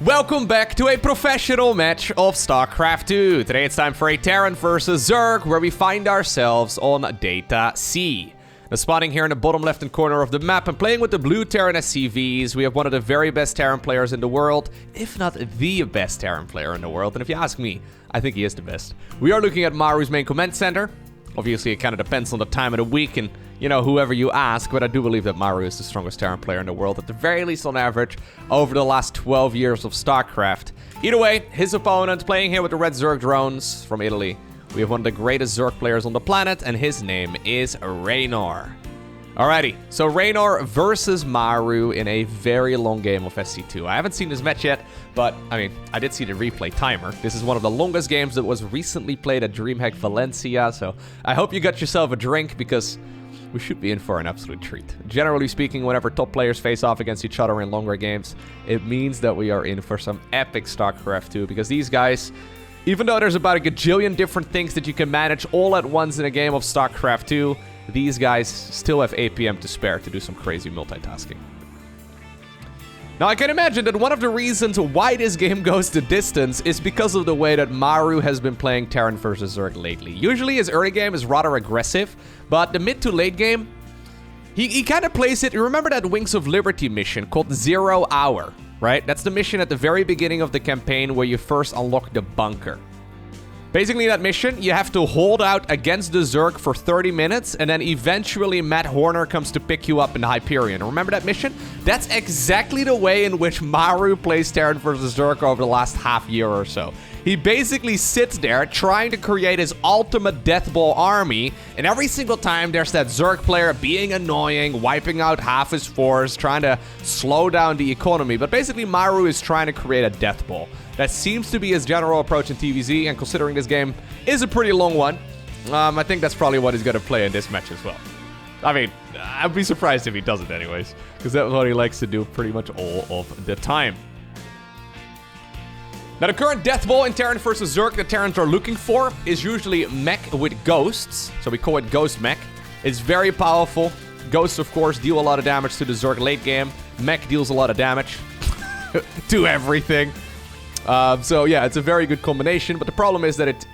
Welcome back to a professional match of StarCraft 2. Today it's time for a Terran versus Zerg, where we find ourselves on Data C. Now, spawning here in the bottom left-hand corner of the map and playing with the blue Terran SCVs, we have one of the very best Terran players in the world, if not the best Terran player in the world. And if you ask me, I think he is the best. We are looking at Maru's main command center. Obviously, it kind of depends on the time of the week and, you know, whoever you ask, but I do believe that Maru is the strongest Terran player in the world, at the very least on average, over the last 12 years of StarCraft. Either way, his opponent playing here with the red Zerg drones from Italy. We have one of the greatest Zerg players on the planet, and his name is Reynor. Alrighty, so Reynor versus Maru in a very long game of SC2. I haven't seen this match yet, but, I mean, I did see the replay timer. This is one of the longest games that was recently played at DreamHack Valencia, so I hope you got yourself a drink, because we should be in for an absolute treat. Generally speaking, whenever top players face off against each other in longer games, it means that we are in for some epic StarCraft 2, because these guys, even though there's about a gajillion different things that you can manage all at once in a game of StarCraft 2, these guys still have APM to spare to do some crazy multitasking. Now, I can imagine that one of the reasons why this game goes the distance is because of the way that Maru has been playing Terran versus Zerg lately. Usually his early game is rather aggressive, but the mid to late game, he kind of plays it. You remember that Wings of Liberty mission called 0 Hour, right? That's the mission at the very beginning of the campaign where you first unlock the bunker. Basically, that mission, you have to hold out against the Zerg for 30 minutes, and then eventually Matt Horner comes to pick you up in Hyperion. Remember that mission? That's exactly the way in which Maru plays Terran vs. Zerg over the last half year or so. He basically sits there trying to create his ultimate Deathball army, and every single time there's that Zerg player being annoying, wiping out half his force, trying to slow down the economy. But basically, Maru is trying to create a Deathball. That seems to be his general approach in TVZ, and considering this game is a pretty long one, I think that's probably what he's going to play in this match as well. I mean, I'd be surprised if he doesn't anyways, because that's what he likes to do pretty much all of the time. Now, the current Deathball in Terran vs. Zerg that Terrans are looking for is usually mech with ghosts, so we call it Ghost Mech. It's very powerful. Ghosts, of course, deal a lot of damage to the Zerg late game. Mech deals a lot of damage to everything. So yeah, it's a very good combination, but the problem is that it's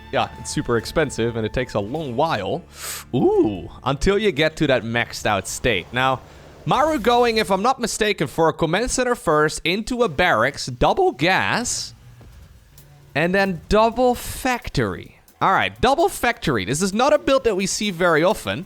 super expensive and it takes a long while. Until you get to that maxed out state. Now, Maru going, if I'm not mistaken, for a command center first, into a barracks, double gas, and then double factory. Alright, double factory. This is not a build that we see very often.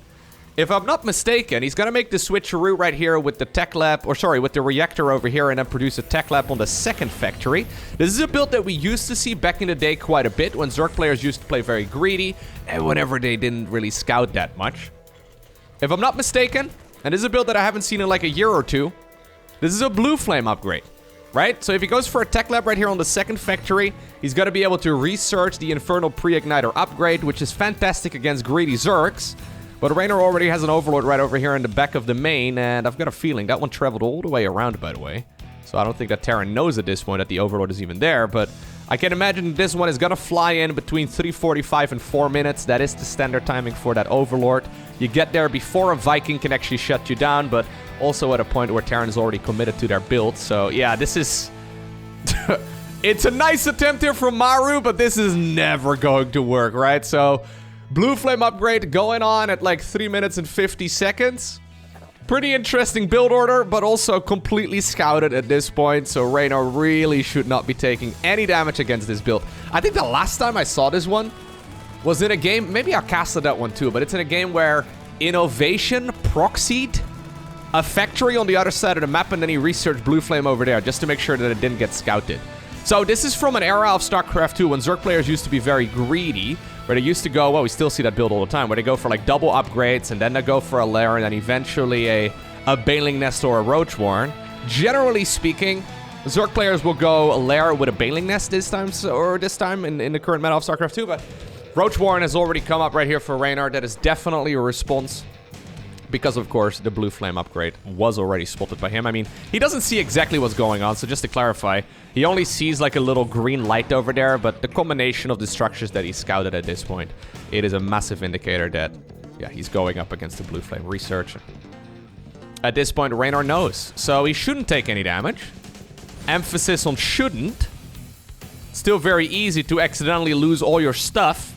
If I'm not mistaken, he's going to make the switcheroo right here with the tech lab, or sorry, with the reactor over here, and then produce a tech lab on the second factory. This is a build that we used to see back in the day quite a bit, when Zerg players used to play very greedy, and whenever they didn't really scout that much. If I'm not mistaken, and this is a build that I haven't seen in like a year or two, this is a Blue Flame upgrade, right? So if he goes for a tech lab right here on the second factory, he's going to be able to research the Infernal Pre-Igniter upgrade, which is fantastic against greedy Zergs. But Reynor already has an Overlord right over here in the back of the main, and I've got a feeling that one traveled all the way around, by the way. So I don't think that Terran knows at this point that the Overlord is even there, but I can imagine this one is gonna fly in between 3:45 and 4 minutes. That is the standard timing for that Overlord. You get there before a Viking can actually shut you down, but also at a point where Terran is already committed to their build. So yeah, this is... It's a nice attempt here from Maru, but this is never going to work, right? So... Blue Flame upgrade going on at like 3 minutes and 50 seconds. Pretty interesting build order, but also completely scouted at this point. So Reynor really should not be taking any damage against this build. I think the last time I saw this one was in a game, maybe I casted that one too, but it's in a game where Innovation proxied a factory on the other side of the map, and then he researched Blue Flame over there just to make sure that it didn't get scouted. So this is from an era of StarCraft 2 when Zerg players used to be very greedy, where they used to go, well, we still see that build all the time, where they go for like double upgrades, and then they go for a lair, and then eventually a Baneling Nest or a Roach Warren. Generally speaking, Zerg players will go a lair with a Baneling Nest this time in the current meta of StarCraft 2, but Roach Warren has already come up right here for Reynor. That is definitely a response, because of course the Blue Flame upgrade was already spotted by him. I mean, he doesn't see exactly what's going on, so just to clarify, he only sees like a little green light over there, but the combination of the structures that he scouted at this point, it is a massive indicator that, yeah, he's going up against the Blue Flame research. At this point, Reynor knows, so he shouldn't take any damage. Emphasis on shouldn't. Still very easy to accidentally lose all your stuff.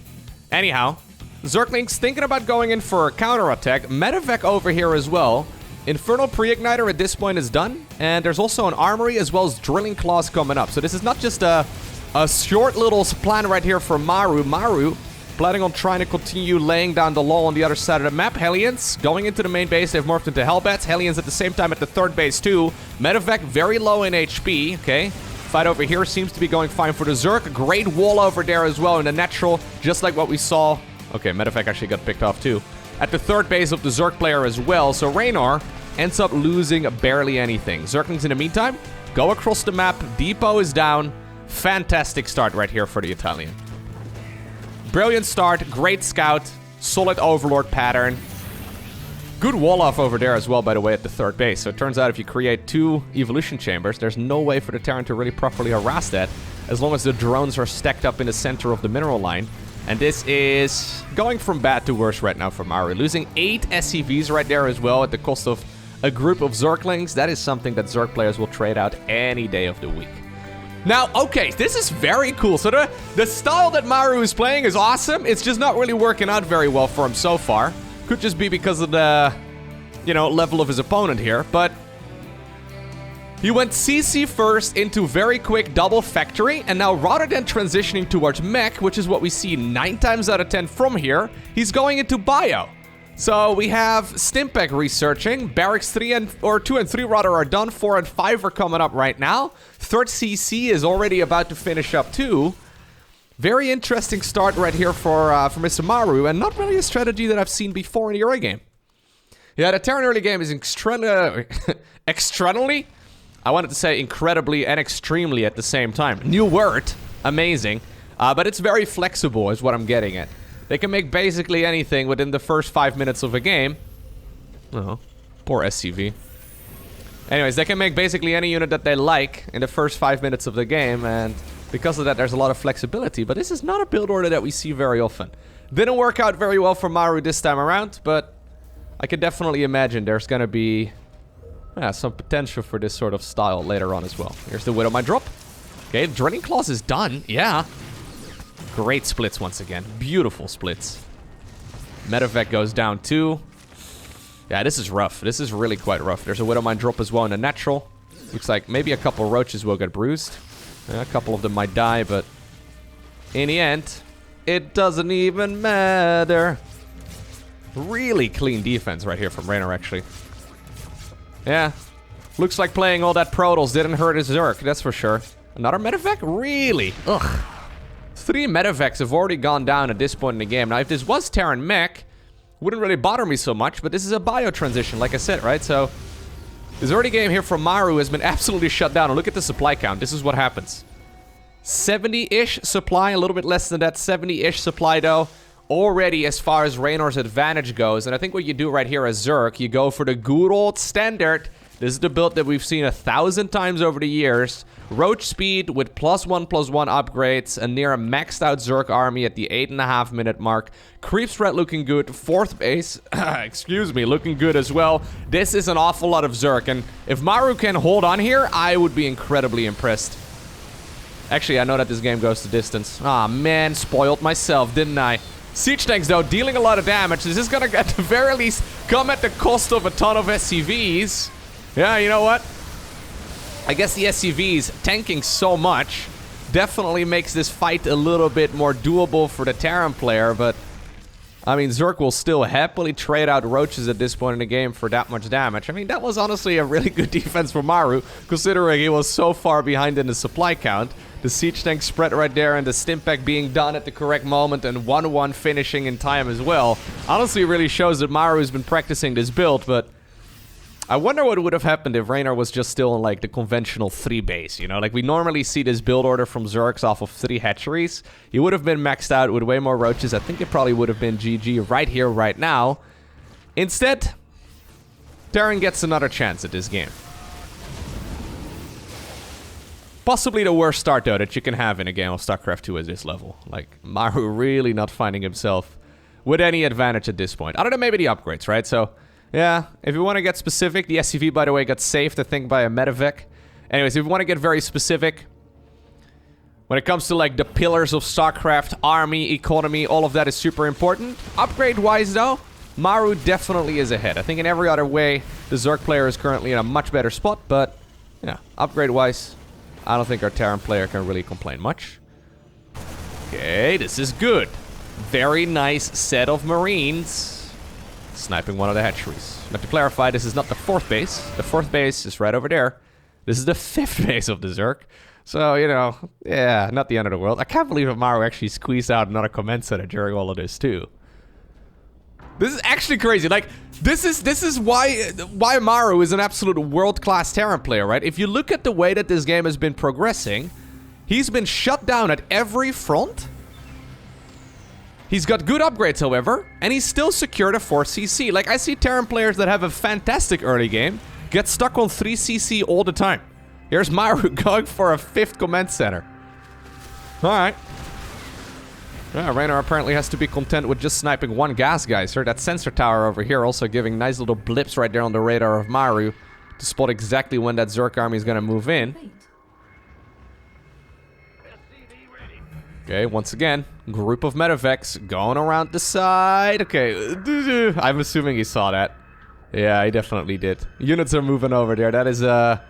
Anyhow, Zergling's thinking about going in for a counterattack. Medevac over here as well. Infernal Pre-Igniter at this point is done. And there's also an Armory as well as Drilling Claws coming up. So this is not just a short little plan right here for Maru. Maru planning on trying to continue laying down the law on the other side of the map. Hellions going into the main base. They've morphed into Hellbats. Hellions at the same time at the third base too. Medevac very low in HP. Okay. Fight over here seems to be going fine for the Zerg. Great wall over there as well in the natural. Just like what we saw. Okay, Medevac actually got picked off too. At the third base of the Zerg player as well. So Reynor ends up losing barely anything. Zerglings in the meantime go across the map. Depot is down. Fantastic start right here for the Italian. Brilliant start. Great scout. Solid overlord pattern. Good wall off over there as well, by the way, at the third base. So it turns out if you create 2 evolution chambers, there's no way for the Terran to really properly harass that, as long as the drones are stacked up in the center of the mineral line. And this is going from bad to worse right now for Maru. Losing 8 SCVs right there as well at the cost of a group of Zerglings. That is something that Zerg players will trade out any day of the week. Now, okay, this is very cool. So the style that Maru is playing is awesome. It's just not really working out very well for him so far. Could just be because of the, level of his opponent here. But he went CC first into very quick double factory. And now rather than transitioning towards mech, which is what we see 9 times out of 10 from here, he's going into bio. So we have Stimpeg researching. Barracks 2 and 3 rather are done. 4 and 5 are coming up right now. Third CC is already about to finish up too. Very interesting start right here for Mr. Maru, and not really a strategy that I've seen before in the early game. Yeah, the Terran early game is externally. I wanted to say incredibly and extremely at the same time. New word, amazing, but it's very flexible is what I'm getting at. They can make basically anything within the first 5 minutes of a game. Oh, poor SCV. Anyways, they can make basically any unit that they like in the first 5 minutes of the game, and because of that, there's a lot of flexibility. But this is not a build order that we see very often. Didn't work out very well for Maru this time around, but I can definitely imagine there's going to be some potential for this sort of style later on as well. Here's the Widowmine drop. Okay, Drilling Claws is done. Yeah. Great splits once again. Beautiful splits. Medevac goes down too. Yeah, this is rough. This is really quite rough. There's a Widowmine drop as well in the natural. Looks like maybe a couple roaches will get bruised. A couple of them might die, but in the end, it doesn't even matter. Really clean defense right here from Reynor, actually. Yeah. Looks like playing all that Protoss didn't hurt his Zerg, that's for sure. Another Medevac? Really? Ugh. 3 Medevacs have already gone down at this point in the game. Now, if this was Terran mech, wouldn't really bother me so much, but this is a bio transition, like I said, right? So this early game here from Maru has been absolutely shut down. And look at the supply count. This is what happens. 70-ish supply, a little bit less than that. 70-ish supply, though. Already as far as Reynor's advantage goes. And I think what you do right here as Zerg, you go for the good old standard. This is the build that we've seen 1,000 times over the years. Roach speed with +1/+1 upgrades. A near maxed out Zerg army at the 8.5 minute mark. Creep spread looking good. Fourth base, excuse me, looking good as well. This is an awful lot of Zerg. And if Maru can hold on here, I would be incredibly impressed. Actually, I know that this game goes to distance. Ah, man, spoiled myself, didn't I? Siege tanks, though, dealing a lot of damage. This is gonna, at the very least, come at the cost of a ton of SCVs. Yeah, you know what? I guess the SCVs tanking so much definitely makes this fight a little bit more doable for the Terran player, but I mean, Zerg will still happily trade out roaches at this point in the game for that much damage. I mean, that was honestly a really good defense for Maru, considering he was so far behind in the supply count. The siege tank spread right there and the Stimpeg being done at the correct moment and 1-1 finishing in time as well. Honestly, really shows that Maru has been practicing this build, but I wonder what would have happened if Reynor was just still on, like, the conventional 3 base, you know? Like, we normally see this build order from Zergs off of 3 hatcheries. He would have been maxed out with way more roaches. I think it probably would have been GG right here, right now. Instead, Terran gets another chance at this game. Possibly the worst start, though, that you can have in a game of StarCraft 2 at this level. Like, Maru really not finding himself with any advantage at this point. Other than maybe the upgrades, right? So, yeah, if you want to get specific, the SCV, by the way, got saved, I think, by a Medevac. Anyways, if we want to get very specific, when it comes to like the pillars of StarCraft, army, economy, all of that is super important. Upgrade-wise though, Maru definitely is ahead. I think in every other way, the Zerg player is currently in a much better spot, but yeah, upgrade-wise, I don't think our Terran player can really complain much. Okay, this is good. Very nice set of Marines. Sniping one of the hatcheries. Now to clarify, this is not the 4th base. The 4th base is right over there. This is the 5th base of the Zerg. So, you know, yeah, not the end of the world. I can't believe that Maru actually squeezed out another command center during all of this, too. This is actually crazy. Like, this is why Maru is an absolute world-class Terran player, right? If you look at the way that this game has been progressing, he's been shut down at every front. He's got good upgrades, however, and he's still secured a 4cc. Like, I see Terran players that have a fantastic early game get stuck on 3cc all the time. Here's Maru going for a 5th command center. Alright. Yeah, Reynor apparently has to be content with just sniping one gas geyser. That sensor tower over here also giving nice little blips right there on the radar of Maru to spot exactly when that Zerg army is going to move in. Okay, once again, group of medevacs going around the side. Okay, I'm assuming he saw that. Yeah, he definitely did. Units are moving over there. That is a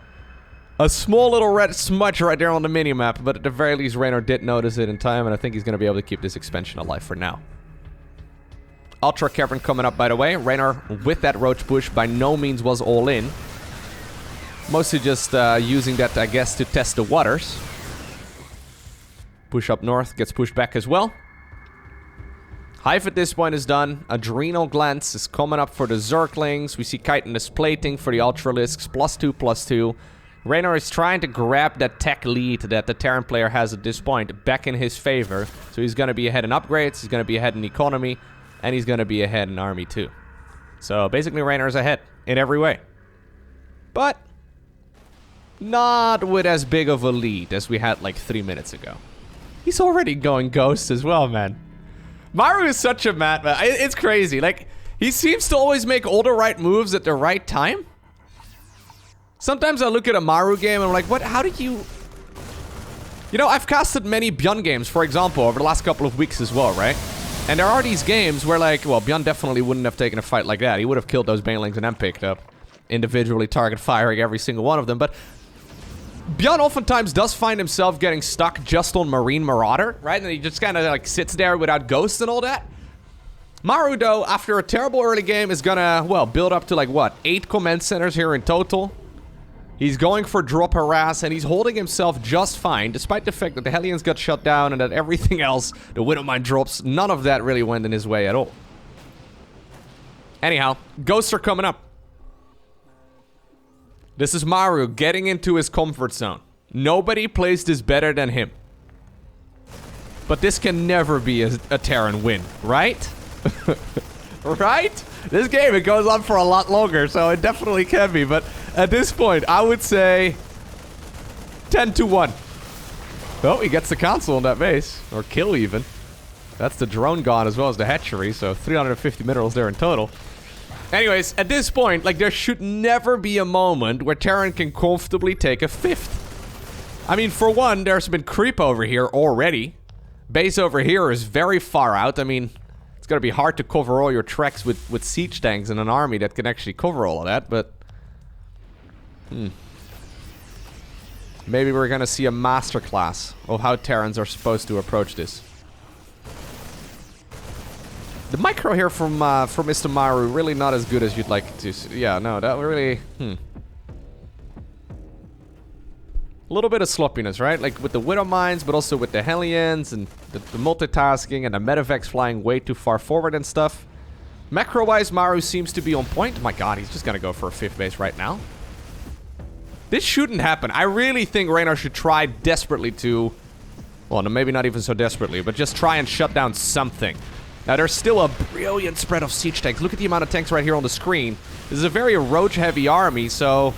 small little red smudge right there on the minimap, but at the very least, Reynor did notice it in time, and I think he's going to be able to keep this expansion alive for now. Ultra Cavern coming up, by the way. Reynor, with that roach push, by no means was all in. Mostly just using that, I guess, to test the waters. Push up north, gets pushed back as well. Hive at this point is done. Adrenal Glands is coming up for the Zerglings. We see Chitinous Plating for the Ultralisks, +2/+2. Reynor is trying to grab that tech lead that the Terran player has at this point back in his favor. So he's going to be ahead in upgrades, he's going to be ahead in economy, and he's going to be ahead in army too. So basically Reynor is ahead in every way. But not with as big of a lead as we had like 3 minutes ago. He's already going ghost as well, man. Maru is such a madman. It's crazy. Like, he seems to always make all the right moves at the right time. Sometimes I look at a Maru game and I'm like, what? How did you... You know, I've casted many Bjorn games, for example, over the last couple of weeks as well, right? And there are these games where, like, well, Bjorn definitely wouldn't have taken a fight like that. He would have killed those Banelings and then picked up, individually target firing every single one of them. But Bjorn oftentimes does find himself getting stuck just on Marine Marauder, right? And he just kind of like sits there without ghosts and all that. Maru, though, after a terrible early game, is gonna, well, build up to like, what, 8 command centers here in total. He's going for drop harass, and he's holding himself just fine, despite the fact that the Hellions got shut down and that everything else, the Widowmine drops, none of that really went in his way at all. Anyhow, ghosts are coming up. This is Maru getting into his comfort zone. Nobody plays this better than him. But this can never be a Terran win, right? Right? This game, it goes on for a lot longer, so it definitely can be. But at this point, I would say 10-1. Oh, he gets the console on that base. Or kill, even. That's the drone gone as well as the hatchery, so 350 minerals there in total. Anyways, at this point, like, there should never be a moment where Terran can comfortably take a 5th. I mean, for one, there's been creep over here already. Base over here is very far out. I mean, it's gonna be hard to cover all your tracks with siege tanks and an army that can actually cover all of that, but... Maybe we're gonna see a masterclass of how Terrans are supposed to approach this. The micro here from Mr. Maru, really not as good as you'd like to see. Yeah, no, that really... A little bit of sloppiness, right? Like with the Widow Mines, but also with the Hellions and the multitasking and the medevacs flying way too far forward and stuff. Macro-wise, Maru seems to be on point. My god, he's just gonna go for a 5th base right now. This shouldn't happen. I really think Reynor should try desperately to... Well, no, maybe not even so desperately, but just try and shut down something. Now, there's still a brilliant spread of siege tanks. Look at the amount of tanks right here on the screen. This is a very roach-heavy army, so...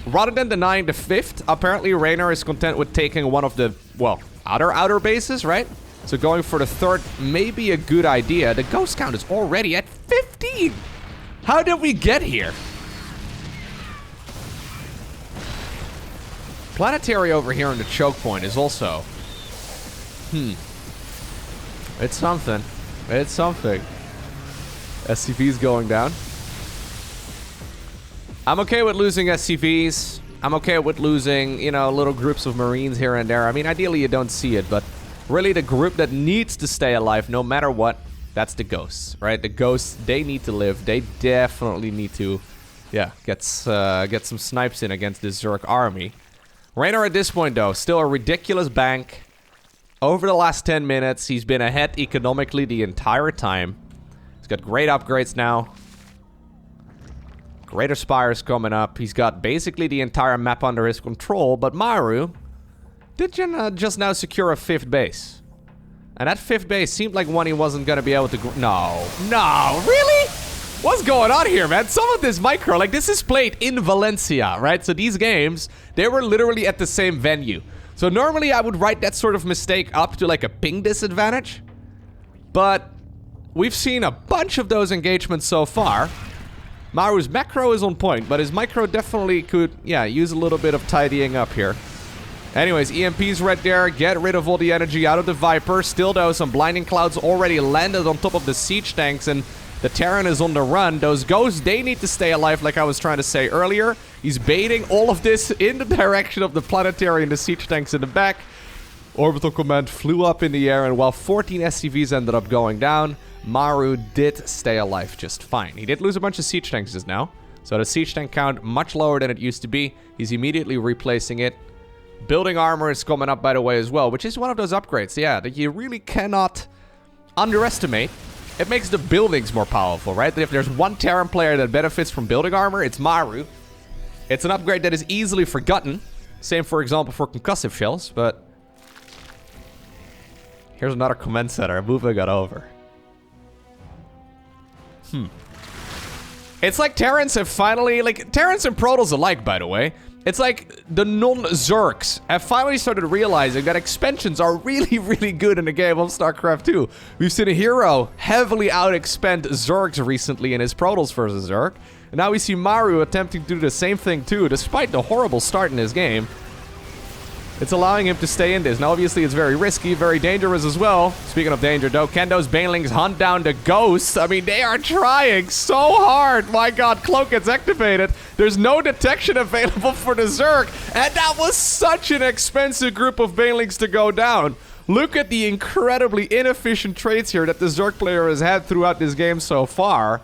Rather than denying the 5th, apparently Reynor is content with taking one of the, well, outer bases, right? So going for the 3rd may be a good idea. The ghost count is already at 15! How did we get here? Planetary over here on the choke point is also... It's something. It's something. SCV's going down. I'm okay with losing SCVs. I'm okay with losing, you know, little groups of Marines here and there. I mean, ideally you don't see it, but really the group that needs to stay alive no matter what, that's the Ghosts, right? The Ghosts, they need to live. They definitely need to, yeah, get some snipes in against this Zerg army. Reynor at this point, though, still a ridiculous bank. Over the last 10 minutes, he's been ahead economically the entire time. He's got great upgrades now. Greater Spires coming up. He's got basically the entire map under his control, but Maru did just now secure a 5th base. And that 5th base seemed like one he wasn't going to be able to... No, really? What's going on here, man? Some of this micro, like this is played in Valencia, right? So these games, they were literally at the same venue. So normally I would write that sort of mistake up to like a ping disadvantage. But we've seen a bunch of those engagements so far. Maru's macro is on point, but his micro definitely could, yeah, use a little bit of tidying up here. Anyways, EMP's right there. Get rid of all the energy out of the Viper. Still, though, some blinding clouds already landed on top of the siege tanks, and the Terran is on the run. Those Ghosts, they need to stay alive, like I was trying to say earlier. He's baiting all of this in the direction of the Planetary and the siege tanks in the back. Orbital Command flew up in the air, and while 14 SCVs ended up going down, Maru did stay alive just fine. He did lose a bunch of siege tanks just now, so the siege tank count much lower than it used to be. He's immediately replacing it. Building armor is coming up, by the way, as well, which is one of those upgrades, yeah, that you really cannot underestimate. It makes the buildings more powerful, right? If there's one Terran player that benefits from building armor, it's Maru. It's an upgrade that is easily forgotten. Same, for example, for concussive shells, but... Here's another command center. Move got over. It's like Terrans have finally... Like, Terrans and Protoss alike, by the way. It's like the non-Zergs have finally started realizing that expansions are really, really good in the game of StarCraft 2. We've seen a hero heavily out-expend Zergs recently in his Protoss versus Zerg. And now we see Maru attempting to do the same thing too, despite the horrible start in his game. It's allowing him to stay in this. Now, obviously, it's very risky, very dangerous as well. Speaking of danger, though, can those Banelings hunt down the Ghosts? I mean, they are trying so hard. My god, Cloak gets activated. There's no detection available for the Zerg. And that was such an expensive group of Banelings to go down. Look at the incredibly inefficient trades here that the Zerg player has had throughout this game so far.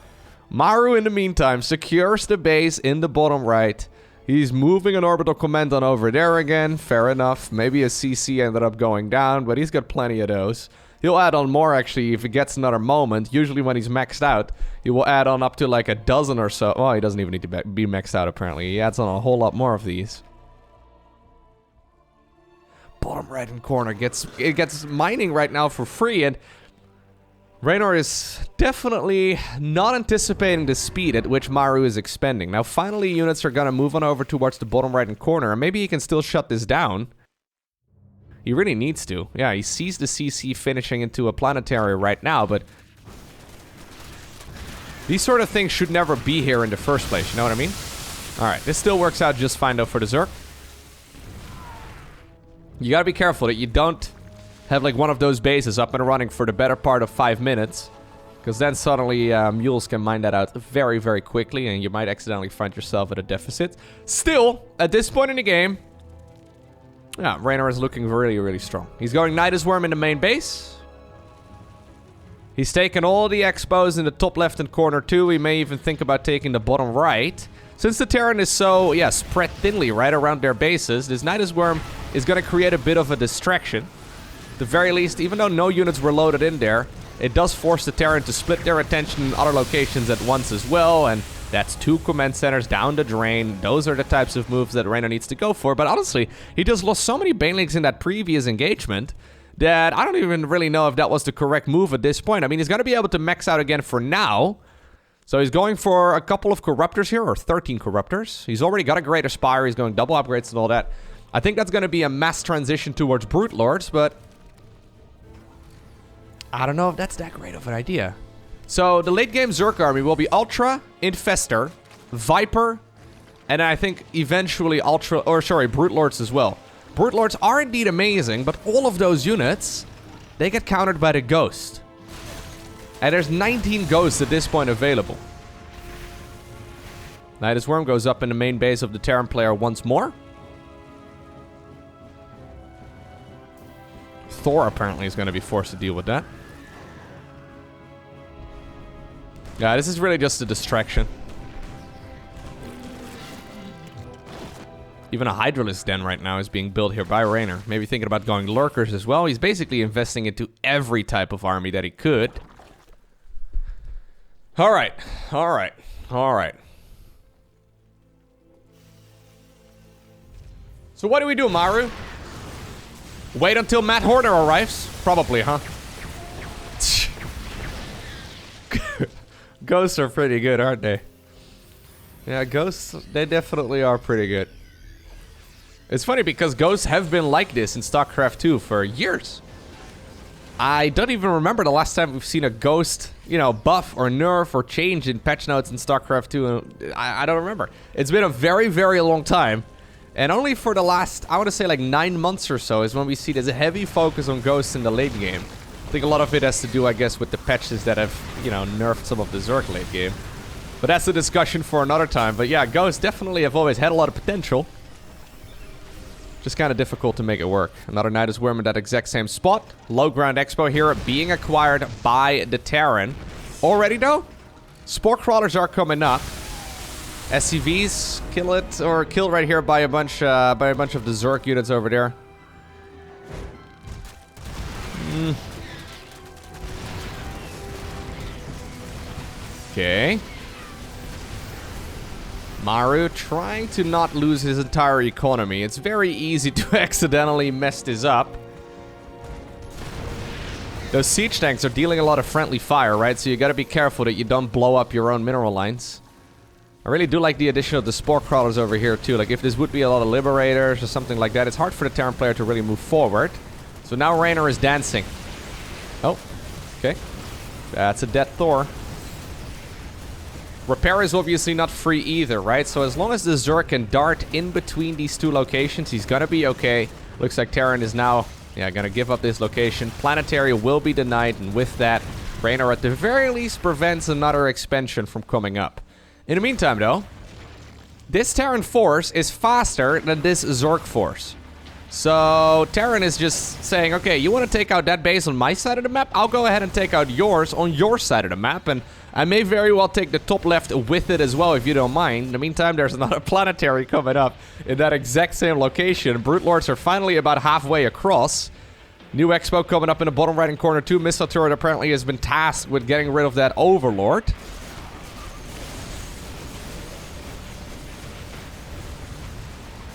Maru, in the meantime, secures the base in the bottom right. He's moving an orbital command on over there again. Fair enough. Maybe a CC ended up going down, but he's got plenty of those. He'll add on more, actually, if he gets another moment. Usually when he's maxed out, he will add on up to like a dozen or so. Oh, he doesn't even need to be maxed out, apparently. He adds on a whole lot more of these. Bottom right-hand corner gets mining right now for free, and Reynor is definitely not anticipating the speed at which Maru is expending. Now, finally, units are going to move on over towards the bottom right-hand corner, and maybe he can still shut this down. He really needs to. Yeah, he sees the CC finishing into a planetary right now, but these sort of things should never be here in the first place, you know what I mean? Alright, this still works out just fine, though, for the Zerg. You gotta be careful that you don't have like one of those bases up and running for the better part of 5 minutes, because then suddenly mules can mine that out very, very quickly, and you might accidentally find yourself at a deficit. Still, at this point in the game, yeah, Reynor is looking really, really strong. He's going Nidus Worm in the main base. He's taken all the expos in the top left-hand corner too. He may even think about taking the bottom right. Since the Terran is so, yeah, spread thinly right around their bases, this Nidus Worm is going to create a bit of a distraction. At the very least, even though no units were loaded in there, it does force the Terran to split their attention in other locations at once as well, and that's 2 command centers down the drain. Those are the types of moves that Reynor needs to go for, but honestly, he just lost so many Banelings in that previous engagement that I don't even really know if that was the correct move at this point. I mean, he's going to be able to max out again for now, so he's going for a couple of Corruptors here, or 13 Corruptors. He's already got a Greater Spire, he's going double upgrades and all that. I think that's going to be a mass transition towards Brute Lords, but I don't know if that's that great of an idea. So, the late game Zerg army will be Ultra, Infestor, Viper, And I think eventually Brute Lords as well. Brute Lords are indeed amazing, but all of those units, they get countered by the Ghost. And there's 19 Ghosts at this point available. Nidus Worm goes up in the main base of the Terran player once more. Thor apparently is going to be forced to deal with that. Yeah, this is really just a distraction. Even a Hydralisk Den right now is being built here by Reynor. Maybe thinking about going Lurkers as well. He's basically investing into every type of army that he could. Alright, alright, alright. So what do we do, Maru? Wait until Matt Horner arrives? Probably, huh? Ghosts are pretty good, aren't they? Yeah, Ghosts, they definitely are pretty good. It's funny because Ghosts have been like this in StarCraft 2 for years. I don't even remember the last time we've seen a Ghost, you know, buff or nerf or change in patch notes in StarCraft 2. I don't remember. It's been a very, very long time. And only for the last, I want to say like 9 months or so is when we see there's a heavy focus on Ghosts in the late game. I think a lot of it has to do, I guess, with the patches that have, you know, nerfed some of the Zerg late game. But that's a discussion for another time. But yeah, Ghosts definitely have always had a lot of potential. Just kind of difficult to make it work. Another Nidus Worm in that exact same spot. Low Ground Expo here being acquired by the Terran. Already though, Spore Crawlers are coming up. SCVs kill it, or killed right here by a bunch of the Zerg units over there. Okay. Maru trying to not lose his entire economy. It's very easy to accidentally mess this up. Those siege tanks are dealing a lot of friendly fire, right? So you gotta be careful that you don't blow up your own mineral lines. I really do like the addition of the Spore Crawlers over here too. Like if this would be a lot of Liberators or something like that, it's hard for the Terran player to really move forward. So now Reynor is dancing. Oh, okay. That's a dead Thor. Repair is obviously not free either, right? So as long as the Zerg can dart in between these two locations, he's gonna be okay. Looks like Terran is now, yeah, gonna give up this location. Planetary will be denied, and with that, Reynor at the very least prevents another expansion from coming up. In the meantime, though, this Terran force is faster than this Zerg force. So Terran is just saying, okay, you want to take out that base on my side of the map? I'll go ahead and take out yours on your side of the map, and I may very well take the top left with it as well, if you don't mind. In the meantime, there's another planetary coming up in that exact same location. Brute Lords are finally about halfway across. New Expo coming up in the bottom right-hand corner too. Missile Turret apparently has been tasked with getting rid of that Overlord.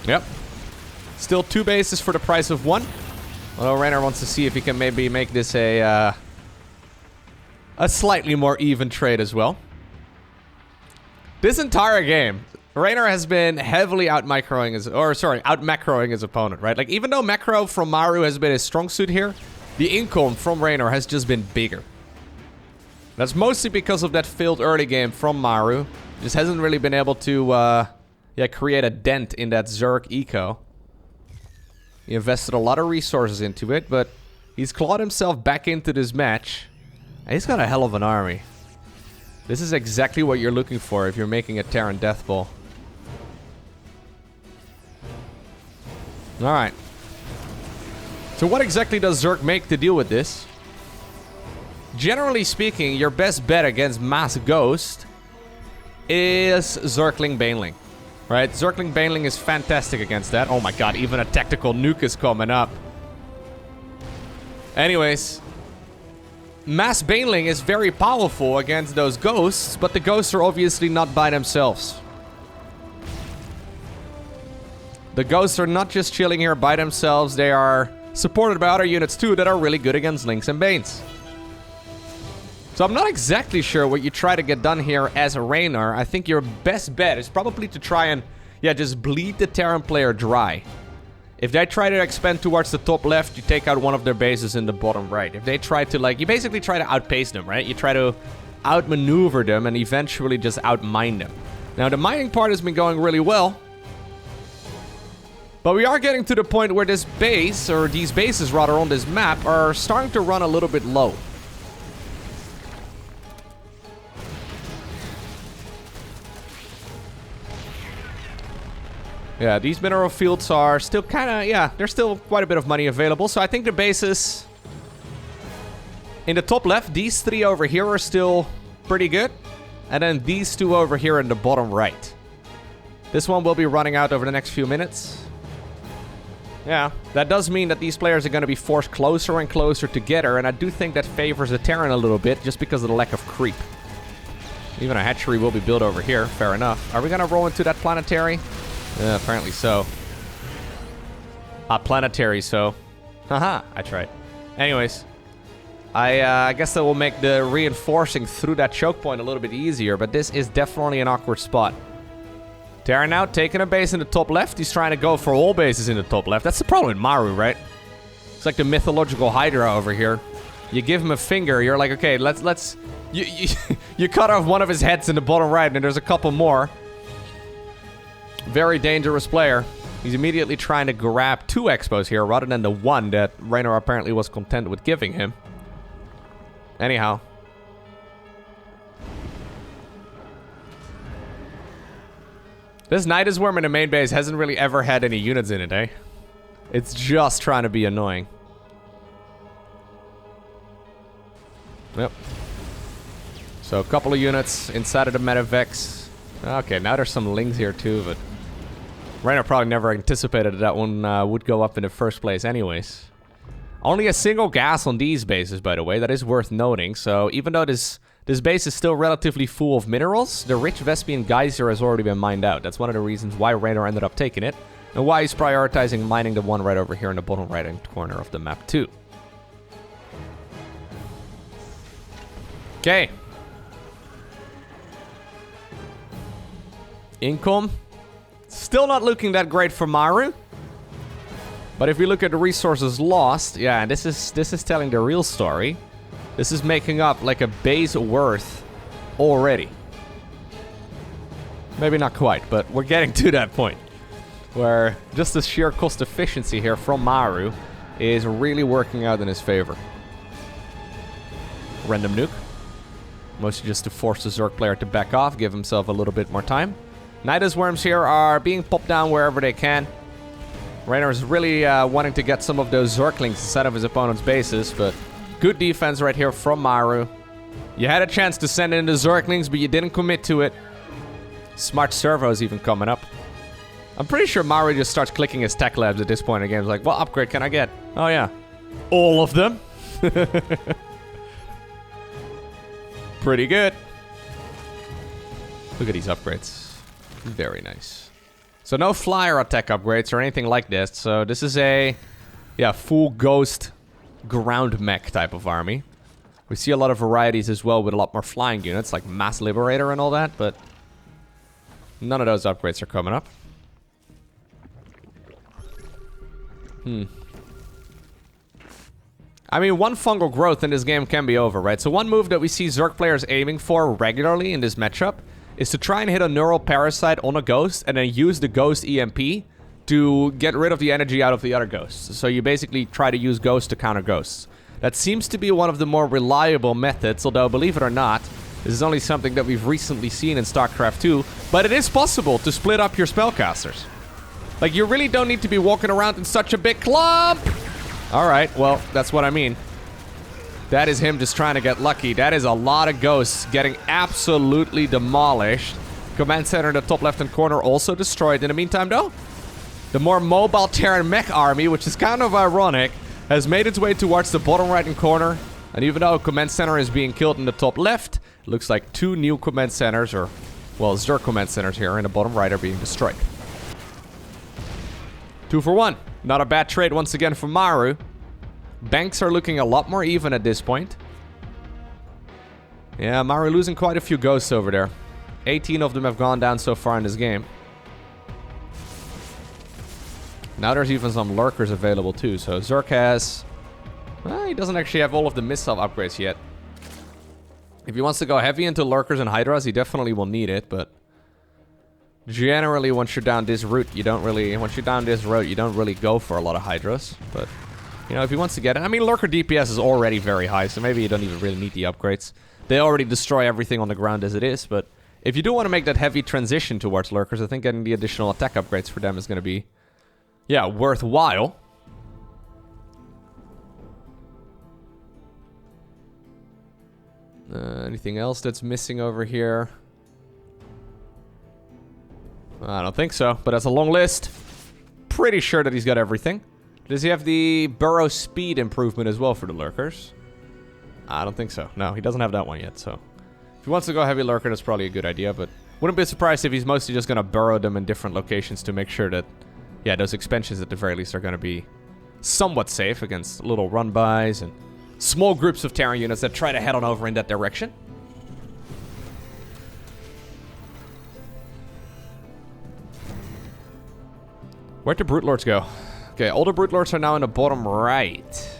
Yep. Still 2 bases for the price of 1. Although Reynor wants to see if he can maybe make this a slightly more even trade as well. This entire game, Reynor has been heavily out-macroing his opponent, right? Like, even though macro from Maru has been his strong suit here, the income from Reynor has just been bigger. That's mostly because of that failed early game from Maru. Just hasn't really been able to, create a dent in that Zerg eco. He invested a lot of resources into it, but he's clawed himself back into this match. And he's got a hell of an army. This is exactly what you're looking for if you're making a Terran Deathball. Alright. So what exactly does Zerg make to deal with this? Generally speaking, your best bet against Mass Ghost is Zergling Baneling. Right, Zergling Baneling is fantastic against that. Oh my god, even a tactical nuke is coming up. Anyways, Mass Baneling is very powerful against those ghosts, but the ghosts are obviously not by themselves. The ghosts are not just chilling here by themselves, they are supported by other units too that are really good against Lynx and Banes. So I'm not exactly sure what you try to get done here as a Reynor. I think your best bet is probably to try and, just bleed the Terran player dry. If they try to expand towards the top left, you take out one of their bases in the bottom right. If they try to, you basically try to outpace them, right? You try to outmaneuver them and eventually just outmine them. Now, the mining part has been going really well. But we are getting to the point where this base, or these bases rather, on this map are starting to run a little bit low. Yeah, these mineral fields are still kind of, yeah, there's still quite a bit of money available. So I think the bases in the top left, these three over here are still pretty good. And then these two over here in the bottom right. This one will be running out over the next few minutes. Yeah, that does mean that these players are going to be forced closer and closer together, and I do think that favors the Terran a little bit, just because of the lack of creep. Even a hatchery will be built over here, fair enough. Are we going to roll into that planetary? Apparently so. Planetary, so. Haha, I tried. Anyways, I guess that will make the reinforcing through that choke point a little bit easier, but this is definitely an awkward spot. Terran now taking a base in the top left. He's trying to go for all bases in the top left. That's the problem with Maru, right? It's like the mythological Hydra over here. You give him a finger, you're like, okay, let's... You cut off one of his heads in the bottom right, and there's a couple more. Very dangerous player. He's immediately trying to grab 2 expos here, rather than the 1 that Reynor apparently was content with giving him. Anyhow. This Nidus Worm in the main base hasn't really ever had any units in it, eh? It's just trying to be annoying. Yep. So a couple of units inside of the Metavex. Okay, now there's some Lings here too, but Reynor probably never anticipated that one would go up in the first place anyways. Only a single gas on these bases, by the way. That is worth noting. So even though this base is still relatively full of minerals, the rich Vespian Geyser has already been mined out. That's one of the reasons why Reynor ended up taking it, and why he's prioritizing mining the one right over here in the bottom right-hand corner of the map too. Okay. Income. Still not looking that great for Maru. But if we look at the resources lost, yeah, and this is telling the real story. This is making up like a base worth already. Maybe not quite, but we're getting to that point. Where just the sheer cost efficiency here from Maru is really working out in his favor. Random nuke. Mostly just to force the Zerg player to back off, give himself a little bit more time. Nidus Worms here are being popped down wherever they can. Reynor is really wanting to get some of those Zerglings inside of his opponent's bases, but good defense right here from Maru. You had a chance to send in the Zerglings, but you didn't commit to it. Smart servos even coming up. I'm pretty sure Maru just starts clicking his tech labs at this point in the game. He's like, what upgrade can I get? Oh yeah, all of them. Pretty good. Look at these upgrades. Very nice. So no flyer attack upgrades or anything like this. So this is a, yeah, full ghost ground mech type of army. We see a lot of varieties as well with a lot more flying units like Mass Liberator and all that, but none of those upgrades are coming up. I mean, one fungal growth in this game can be over, right? So one move that we see Zerg players aiming for regularly in this matchup is to try and hit a neural parasite on a ghost and then use the ghost EMP to get rid of the energy out of the other ghosts. So you basically try to use ghosts to counter ghosts. That seems to be one of the more reliable methods, although believe it or not, this is only something that we've recently seen in StarCraft 2, but it is possible to split up your spellcasters. Like, you really don't need to be walking around in such a big clump! Alright, well, that's what I mean. That is him just trying to get lucky. That is a lot of ghosts getting absolutely demolished. Command center in the top left-hand corner also destroyed. In the meantime, though, the more mobile Terran mech army, which is kind of ironic, has made its way towards the bottom right-hand corner. And even though command center is being killed in the top left, it looks like 2 new command centers, or, well, Zerg command centers here in the bottom right are being destroyed. 2 for 1. Not a bad trade once again for Maru. Banks are looking a lot more even at this point. Yeah, Maru losing quite a few ghosts over there. 18 of them have gone down so far in this game. Now there's even some lurkers available too. So Zerg has... Well, he doesn't actually have all of the missile upgrades yet. If he wants to go heavy into lurkers and hydras, he definitely will need it, but... Generally, once you're down this route, you don't really... Once you're down this road, you don't really go for a lot of Hydras. But, you know, if he wants to get it... I mean, Lurker DPS is already very high, so maybe you don't even really need the upgrades. They already destroy everything on the ground as it is, but... If you do want to make that heavy transition towards Lurkers, I think getting the additional attack upgrades for them is going to be... Yeah, worthwhile. Anything else that's missing over here? I don't think so, but that's a long list. Pretty sure that he's got everything. Does he have the burrow speed improvement as well for the Lurkers? I don't think so. No, he doesn't have that one yet, so... If he wants to go heavy Lurker, that's probably a good idea, but... Wouldn't be surprised if he's mostly just going to burrow them in different locations to make sure that... Yeah, those expansions at the very least are going to be somewhat safe against little run-bys and small groups of Terran units that try to head on over in that direction. Where'd the Brute Lords go? Okay, all the Brute Lords are now in the bottom right.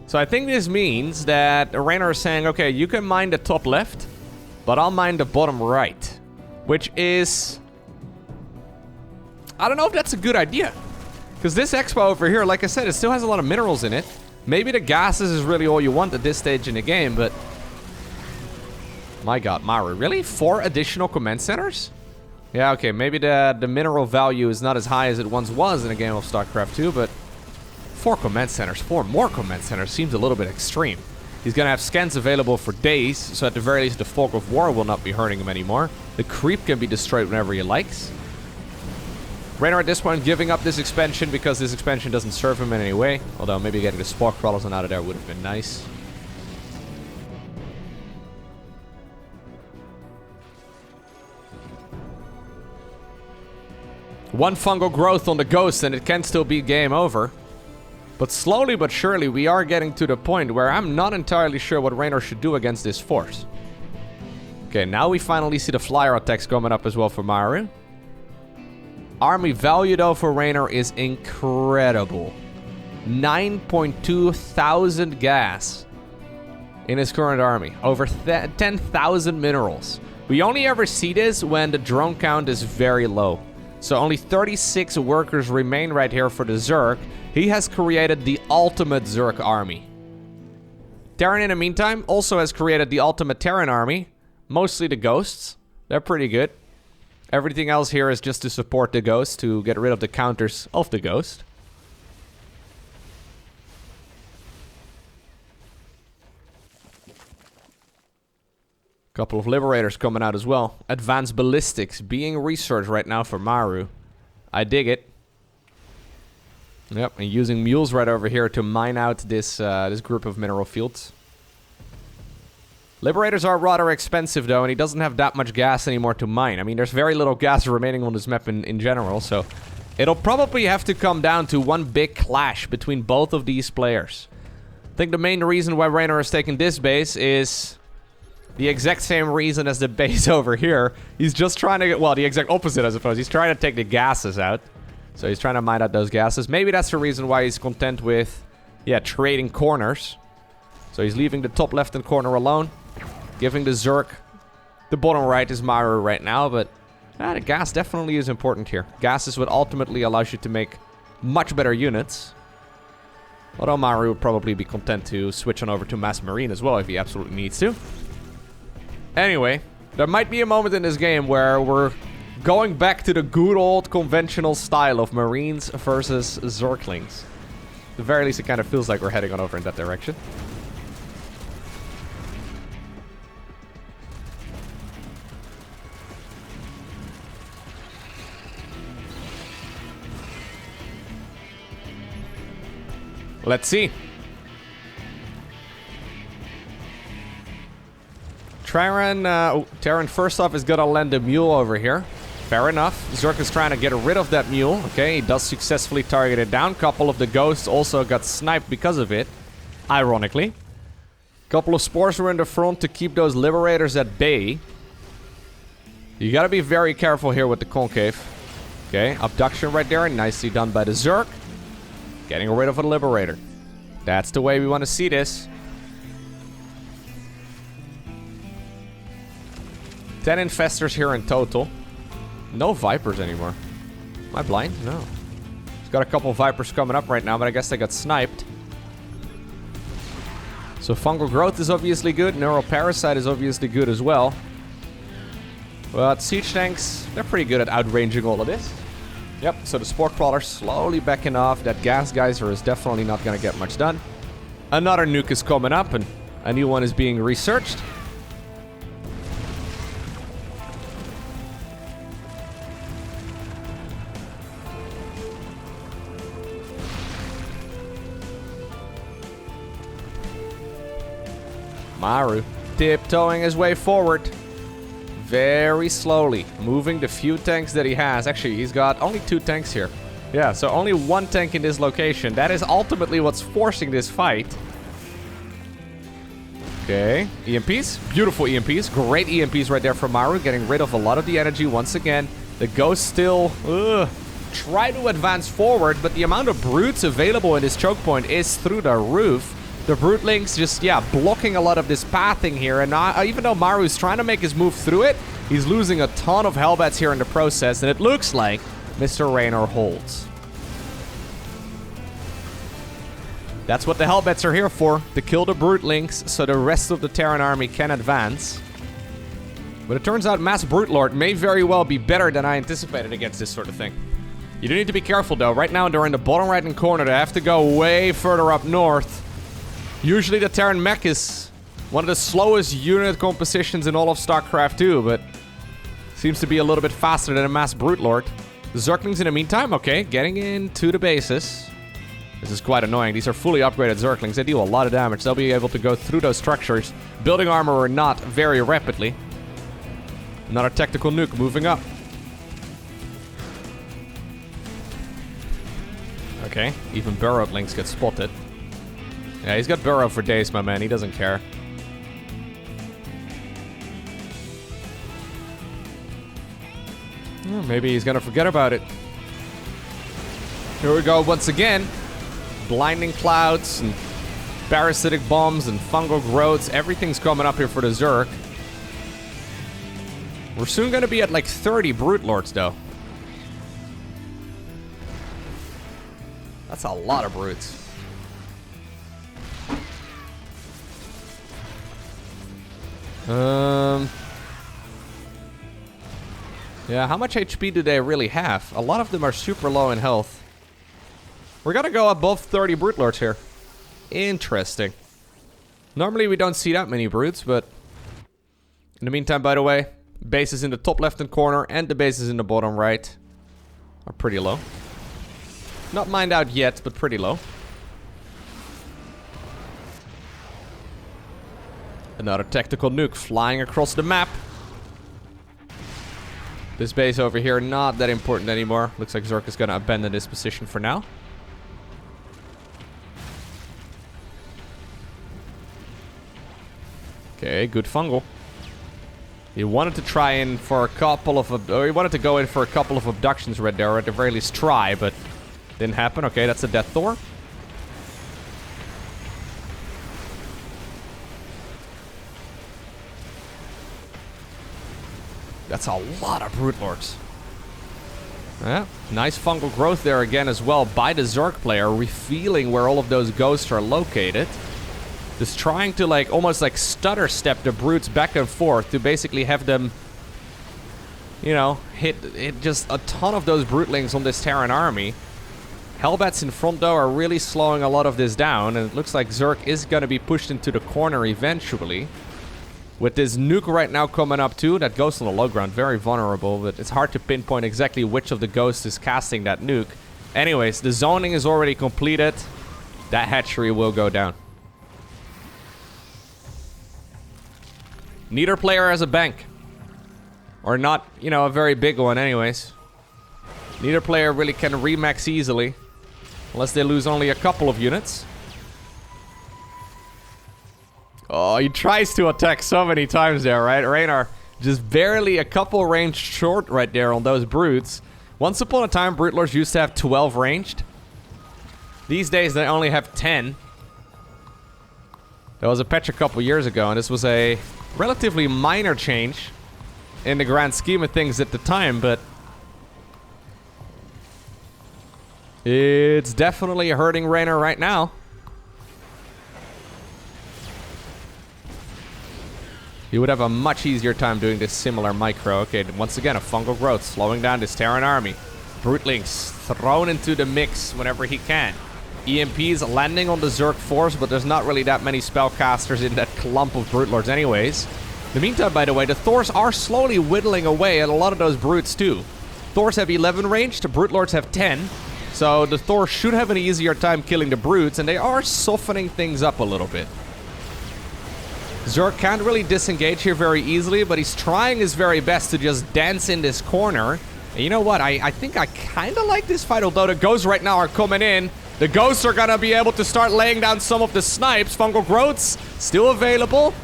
So I think this means that Reynor is saying, okay, you can mine the top left, but I'll mine the bottom right. Which is... I don't know if that's a good idea. Because this expo over here, like I said, it still has a lot of minerals in it. Maybe the gases is really all you want at this stage in the game, but... My god, Maru, really? 4 additional command centers? Yeah, okay, maybe the mineral value is not as high as it once was in a game of StarCraft 2, but... 4 command centers, 4 more command centers seems a little bit extreme. He's gonna have scans available for days, so at the very least the Fog of War will not be hurting him anymore. The Creep can be destroyed whenever he likes. Reynor at this point giving up this expansion because this expansion doesn't serve him in any way. Although maybe getting the Spore Crawlers out of there would have been nice. One fungal growth on the Ghost and it can still be game over. But slowly but surely we are getting to the point where I'm not entirely sure what Reynor should do against this force. Okay, now we finally see the flyer attacks coming up as well for Maru. Army value though for Reynor is incredible. 9.2 thousand gas in his current army. Over 10,000 minerals. We only ever see this when the drone count is very low. So only 36 workers remain right here for the Zerg. He has created the ultimate Zerg army. Terran in the meantime also has created the ultimate Terran army. Mostly the Ghosts. They're pretty good. Everything else here is just to support the Ghosts, to get rid of the counters of the Ghost. Couple of Liberators coming out as well. Advanced Ballistics being researched right now for Maru. I dig it. Yep, and using mules right over here to mine out this this group of mineral fields. Liberators are rather expensive though, and he doesn't have that much gas anymore to mine. I mean, there's very little gas remaining on this map in general, so... It'll probably have to come down to one big clash between both of these players. I think the main reason why Reynor is taking this base is... the exact same reason as the base over here. He's just trying to get... well, the exact opposite, I suppose. He's trying to take the gases out. So he's trying to mine out those gases. Maybe that's the reason why he's content with... yeah, trading corners. So he's leaving the top left-hand corner alone. Giving the Zerg... the bottom right is Maru right now, but... the gas definitely is important here. Gas is what ultimately allows you to make much better units. Although Maru would probably be content to switch on over to Mass Marine as well if he absolutely needs to. Anyway, there might be a moment in this game where we're going back to the good old conventional style of Marines versus Zerglings. At the very least, it kind of feels like we're heading on over in that direction. Let's see. Terran first off is gonna lend a mule over here. Fair enough. Zerg is trying to get rid of that mule. Okay, he does successfully target it down. Couple of the Ghosts also got sniped because of it. Ironically. Couple of Spores were in the front to keep those Liberators at bay. You gotta be very careful here with the Concave. Okay, abduction right there. Nicely done by the Zerg. Getting rid of a Liberator. That's the way we want to see this. 10 infestors here in total. No Vipers anymore. Am I blind? No. He's got a couple Vipers coming up right now, but I guess they got sniped. So Fungal Growth is obviously good. Neural Parasite is obviously good as well. But Siege Tanks, they're pretty good at outranging all of this. Yep, so the Spore Crawler's slowly backing off. That Gas Geyser is definitely not going to get much done. Another nuke is coming up, and a new one is being researched. Maru tiptoeing his way forward. Very slowly. Moving the few tanks that he has. Actually, he's got only 2 tanks here. Yeah, so only 1 tank in this location. That is ultimately what's forcing this fight. Okay. EMPs. Beautiful EMPs. Great EMPs right there from Maru. Getting rid of a lot of the energy once again. The Ghost still... try to advance forward, but the amount of brutes available in this choke point is through the roof. The Brutelings just, yeah, blocking a lot of this pathing here. And even though Maru's trying to make his move through it, he's losing a ton of Hellbats here in the process. And it looks like Mr. Reynor holds. That's what the Hellbats are here for. To kill the Brutelings so the rest of the Terran army can advance. But it turns out Mass Brute Lord may very well be better than I anticipated against this sort of thing. You do need to be careful though. Right now they're in the bottom right-hand corner. They have to go way further up north. Usually the Terran mech is one of the slowest unit compositions in all of StarCraft 2, but seems to be a little bit faster than a Mass Brute Lord. The Zerglings in the meantime, okay, getting into the bases. This is quite annoying. These are fully upgraded Zerglings. They deal a lot of damage. They'll be able to go through those structures, building armor or not, very rapidly. Another tactical nuke moving up. Okay, even Burrowed Lings get spotted. Yeah, he's got Burrow for days, my man. He doesn't care. Well, maybe he's gonna forget about it. Here we go once again. Blinding Clouds and Parasitic Bombs and Fungal Growths. Everything's coming up here for the Zerg. We're soon gonna be at like 30 Brute Lords, though. That's a lot of Brutes. Yeah, how much HP do they really have? A lot of them are super low in health. We're gonna go above 30 Brute Lords here. Interesting. Normally we don't see that many Brutes, but... In the meantime, by the way, bases in the top left-hand corner and the bases in the bottom right are pretty low. Not mined out yet, but pretty low. Another tactical nuke flying across the map. This base over here, not that important anymore. Looks like Zerg is going to abandon this position for now. Okay, good fungal. He wanted to try in for a couple of... Or he wanted to go in for a couple of abductions right there, or at the very least try, but didn't happen. Okay, that's a Death Thor. That's a lot of Brute Lords. Yeah, nice fungal growth there again as well by the Zerg player, revealing where all of those ghosts are located. Just trying to like almost like stutter step the brutes back and forth to basically have them, you know, hit just a ton of those brutelings on this Terran army. Hellbats in front though are really slowing a lot of this down, and it looks like Zerg is going to be pushed into the corner eventually. With this nuke right now coming up too, that ghost on the low ground, very vulnerable, but it's hard to pinpoint exactly which of the ghosts is casting that nuke. Anyways, the zoning is already completed. That hatchery will go down. Neither player has a bank. Or not, you know, a very big one anyways. Neither player really can remax easily. Unless they lose only a couple of units. Oh, he tries to attack so many times there, right? Reynor just barely a couple ranged short right there on those brutes. Once upon a time, Brute Lords used to have 12 ranged. These days, they only have 10. There was a patch a couple years ago, and this was a relatively minor change. in the grand scheme of things at the time, but it's definitely hurting Reynor right now. He would have a much easier time doing this similar micro. Okay, once again, a fungal growth slowing down this Terran army. Brootlings thrown into the mix whenever he can. EMPs landing on the Zerg force, but there's not really that many spellcasters in that clump of Broodlords anyways. In the meantime, by the way, the Thors are slowly whittling away at a lot of those Brutes too. Thors have 11 range, the Broodlords have 10. So the Thors should have an easier time killing the Brutes, and they are softening things up a little bit. Zerg can't really disengage here very easily, but he's trying his very best to just dance in this corner. And you know what? I think I kind of like this fight, although the Ghosts right now are coming in. The Ghosts are going to be able to start laying down some of the snipes. Fungal Growths still available.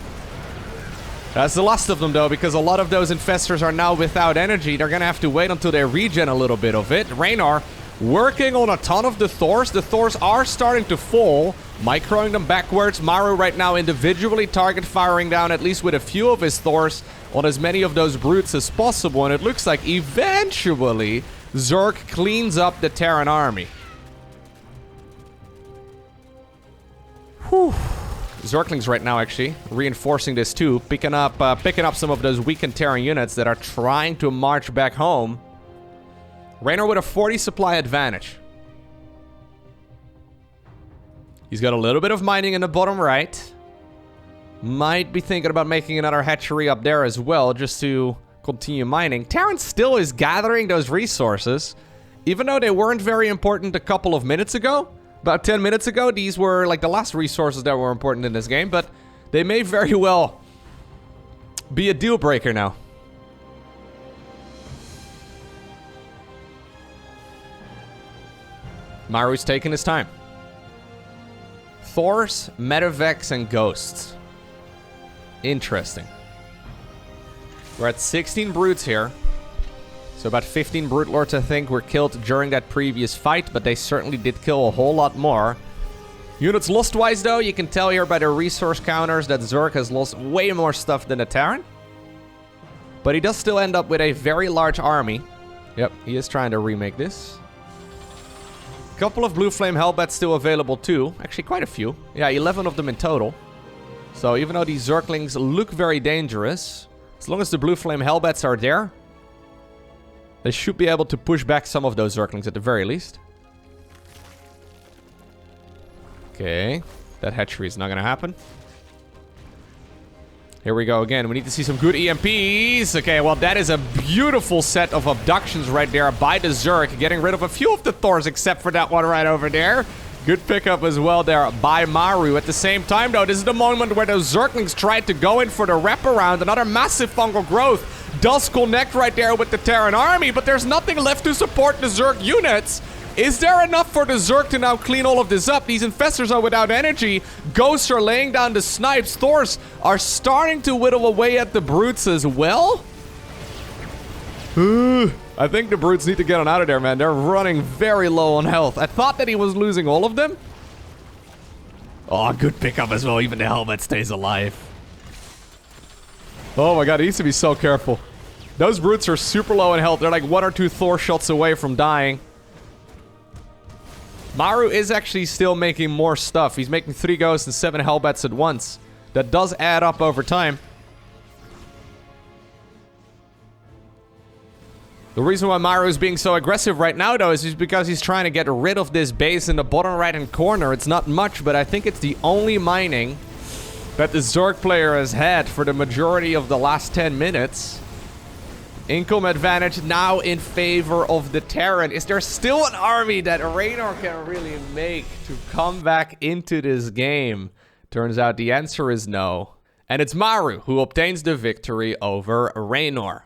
That's the last of them, though, because a lot of those Infestors are now without energy. They're going to have to wait until they regen a little bit of it. Reynor working on a ton of the Thors. The Thors are starting to fall. Microing them backwards. Maru right now individually target firing down at least with a few of his Thors on as many of those Brutes as possible. And it looks like eventually Zerg cleans up the Terran army. Whew. Zerglings right now actually reinforcing this too. Picking up some of those weakened Terran units that are trying to march back home. Reynor with a 40 supply advantage. He's got a little bit of mining in the bottom right. Might be thinking about making another hatchery up there as well, just to continue mining. Terran still is gathering those resources. Even though they weren't very important a couple of minutes ago. About 10 minutes ago, these were like the last resources that were important in this game. But they may very well be a deal breaker now. Maru's taking his time. Thors, Medevacs, and Ghosts. Interesting. We're at 16 Brutes here. So about 15 Brute Lords, I think, were killed during that previous fight, but they certainly did kill a whole lot more. Units lost-wise, though, you can tell here by the resource counters that Zerg has lost way more stuff than the Terran. But he does still end up with a very large army. Yep, he is trying to remake this. Couple of Blue Flame Hellbats still available too. Actually, quite a few. Yeah, 11 of them in total. So even though these Zerglings look very dangerous, as long as the Blue Flame Hellbats are there, they should be able to push back some of those Zerglings at the very least. Okay, that hatchery is not going to happen. Here we go again. We need to see some good EMPs. Okay, well, that is a beautiful set of abductions right there by the Zerg. Getting rid of a few of the Thors, except for that one right over there. Good pickup as well there by Maru. At the same time, though, this is the moment where those Zerglings tried to go in for the wraparound. Another massive fungal growth does connect right there with the Terran army, but there's nothing left to support the Zerg units. Is there enough for the Zerg to now clean all of this up? These Infestors are without energy. Ghosts are laying down the snipes. Thors are starting to whittle away at the Brutes as well. I think the Brutes need to get on out of there, man. They're running very low on health. I thought that he was losing all of them. Oh, good pickup as well. Even the helmet stays alive. Oh my god, he needs to be so careful. Those Brutes are super low in health. They're like 1 or 2 Thor shots away from dying. Maru is actually still making more stuff. He's making 3 Ghosts and 7 Hellbats at once. That does add up over time. The reason why Maru is being so aggressive right now, though, is just because he's trying to get rid of this base in the bottom right-hand corner. It's not much, but I think it's the only mining that the Zerg player has had for the majority of the last 10 minutes. Income advantage now in favor of the Terran. Is there still an army that Reynor can really make to come back into this game? Turns out the answer is no. And it's Maru who obtains the victory over Reynor.